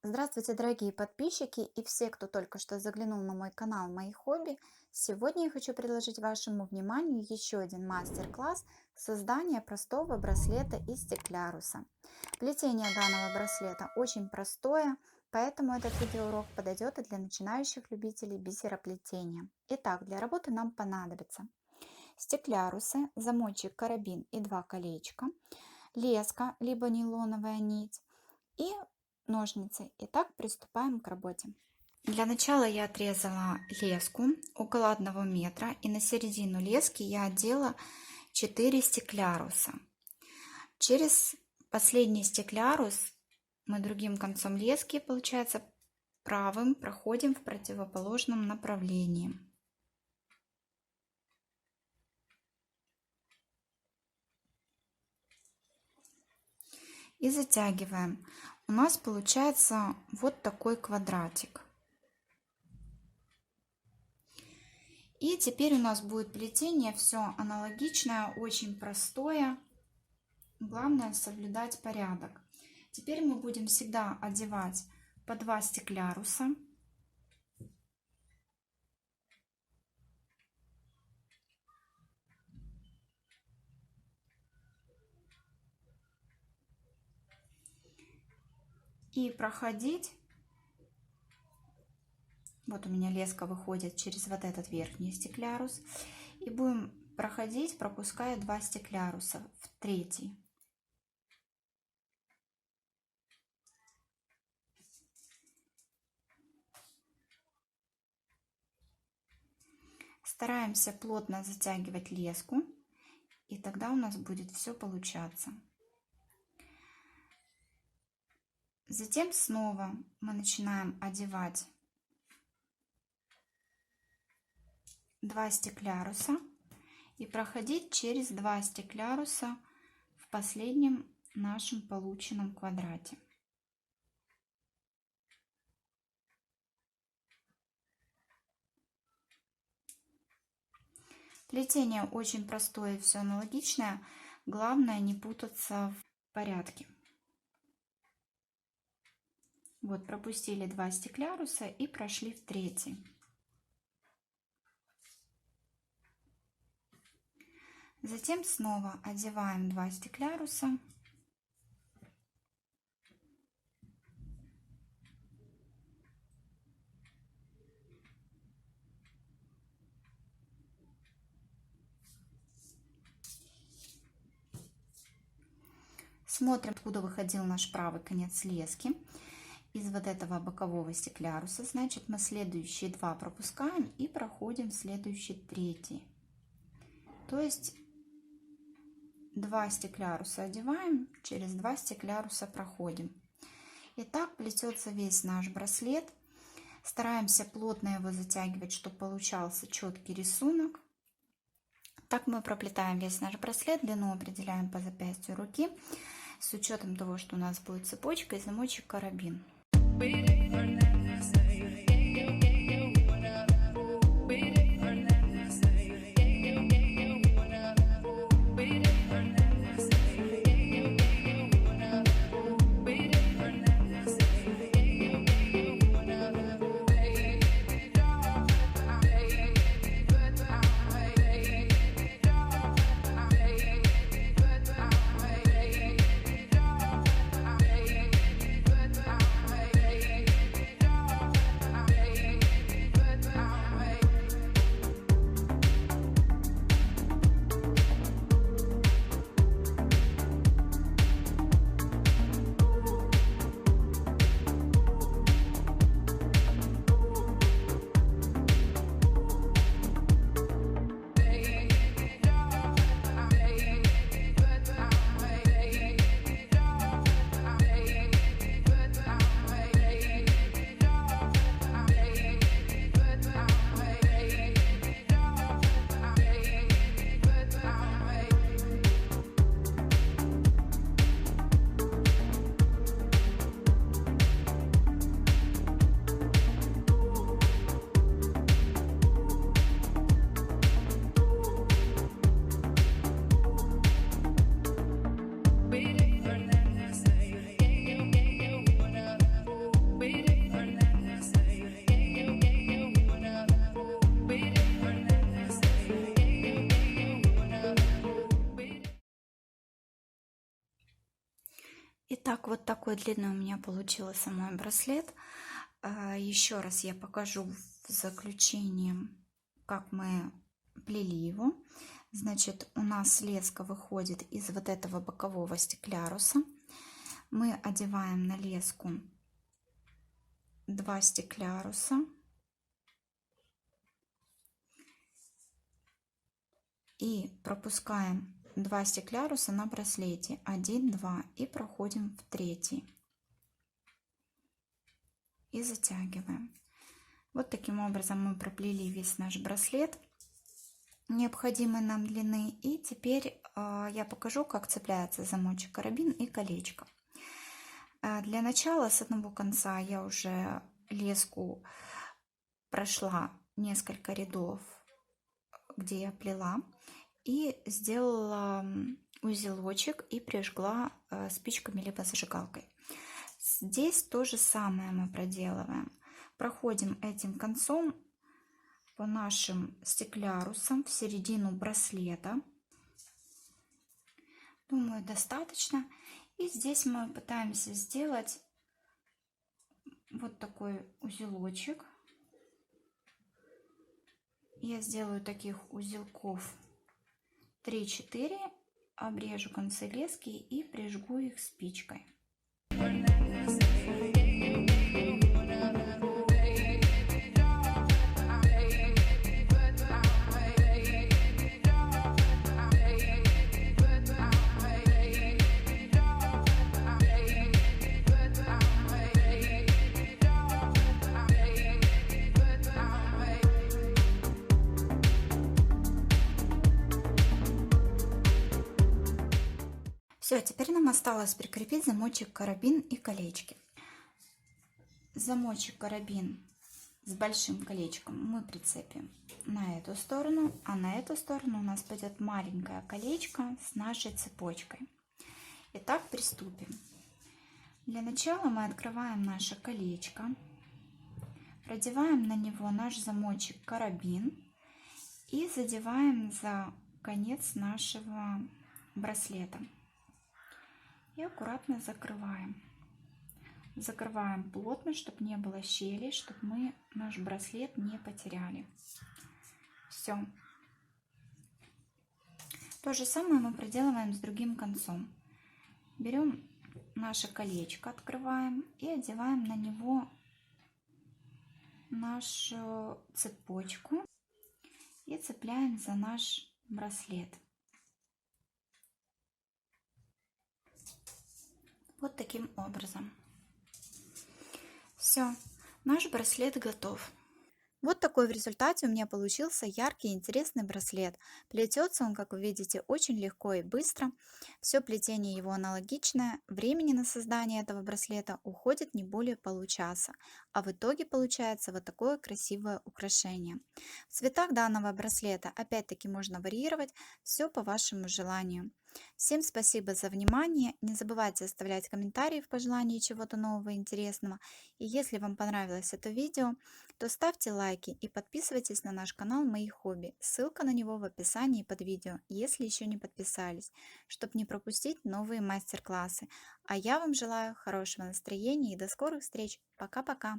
Здравствуйте, дорогие подписчики и все, кто только что заглянул на мой канал «Мои хобби». Сегодня я хочу предложить вашему вниманию еще один мастер-класс создания простого браслета из стекляруса. Плетение данного браслета очень простое, поэтому этот видеоурок подойдет и для начинающих любителей бисероплетения. Итак, для работы нам понадобится стеклярусы, замочек, карабин и два колечка, леска, либо нейлоновая нить и ножницы. Итак, приступаем к работе. Для начала я отрезала леску около 1 метра, и на середину лески я одела 4 стекляруса. Через последний стеклярус мы другим концом лески, получается, правым проходим в противоположном направлении. И затягиваем. У нас получается вот такой квадратик. И теперь у нас будет плетение все аналогичное, очень простое. Главное соблюдать порядок. Теперь мы будем всегда одевать по 2 стекляруса. И проходить. Вот у меня леска выходит через вот этот верхний стеклярус. И будем проходить, пропуская 2 стекляруса в третий. Стараемся плотно затягивать леску, и тогда у нас будет все получаться. Затем снова мы начинаем одевать 2 стекляруса и проходить через 2 стекляруса в последнем нашем полученном квадрате. Плетение очень простое, все аналогичное. Главное не путаться в порядке. Вот, пропустили 2 стекляруса и прошли в третий. Затем снова одеваем 2 стекляруса. Смотрим, откуда выходил наш правый конец лески. Из вот этого бокового стекляруса. Значит, мы следующие 2 пропускаем и проходим в следующий третий. То есть 2 стекляруса одеваем, через 2 стекляруса проходим. И так плетется весь наш браслет. Стараемся плотно его затягивать, чтобы получался четкий рисунок. Так мы проплетаем весь наш браслет, длину определяем по запястью руки, с учетом того, что у нас будет цепочка и замочек, карабин. Итак, вот такой длинный у меня получился мой браслет. Еще раз я покажу в заключении, как мы плели его. Значит, у нас леска выходит из вот этого бокового стекляруса. Мы одеваем на леску 2 стекляруса и пропускаем 2 стекляруса на браслете, 1, 2, и проходим в третий и затягиваем. Вот таким образом мы проплели весь наш браслет необходимой нам длины. И теперь я покажу, как цепляется замочек, карабин и колечко. Для начала с одного конца я уже леску прошла несколько рядов, где я плела, и сделала узелочек и прижгла спичками либо зажигалкой. Здесь то же самое мы проделываем. Проходим этим концом по нашим стеклярусам в середину браслета. Думаю, достаточно. И здесь мы пытаемся сделать вот такой узелочек. Я сделаю таких узелков 3-4, обрежу концы лески и прижгу их спичкой. Все, теперь нам осталось прикрепить замочек, карабин и колечки. Замочек, карабин с большим колечком мы прицепим на эту сторону, а на эту сторону у нас пойдет маленькое колечко с нашей цепочкой. Итак, приступим. Для начала мы открываем наше колечко, продеваем на него наш замочек, карабин и задеваем за конец нашего браслета. И аккуратно закрываем. Закрываем плотно, чтобы не было щелей, чтобы мы наш браслет не потеряли. Все. То же самое мы проделываем с другим концом. Берем наше колечко, открываем и одеваем на него нашу цепочку и цепляем за наш браслет. Вот таким образом. Все, наш браслет готов. Вот такой в результате у меня получился яркий и интересный браслет. Плетется он, как вы видите, очень легко и быстро. Все плетение его аналогичное. Времени на создание этого браслета уходит не более получаса. А в итоге получается вот такое красивое украшение. В цветах данного браслета опять-таки можно варьировать, все по вашему желанию. Всем спасибо за внимание. Не забывайте оставлять комментарии в пожелании чего-то нового и интересного. И если вам понравилось это видео, то ставьте лайки и подписывайтесь на наш канал «Мои хобби». Ссылка на него в описании под видео, если еще не подписались, чтобы не пропустить новые мастер-классы. А я вам желаю хорошего настроения и до скорых встреч. Пока-пока!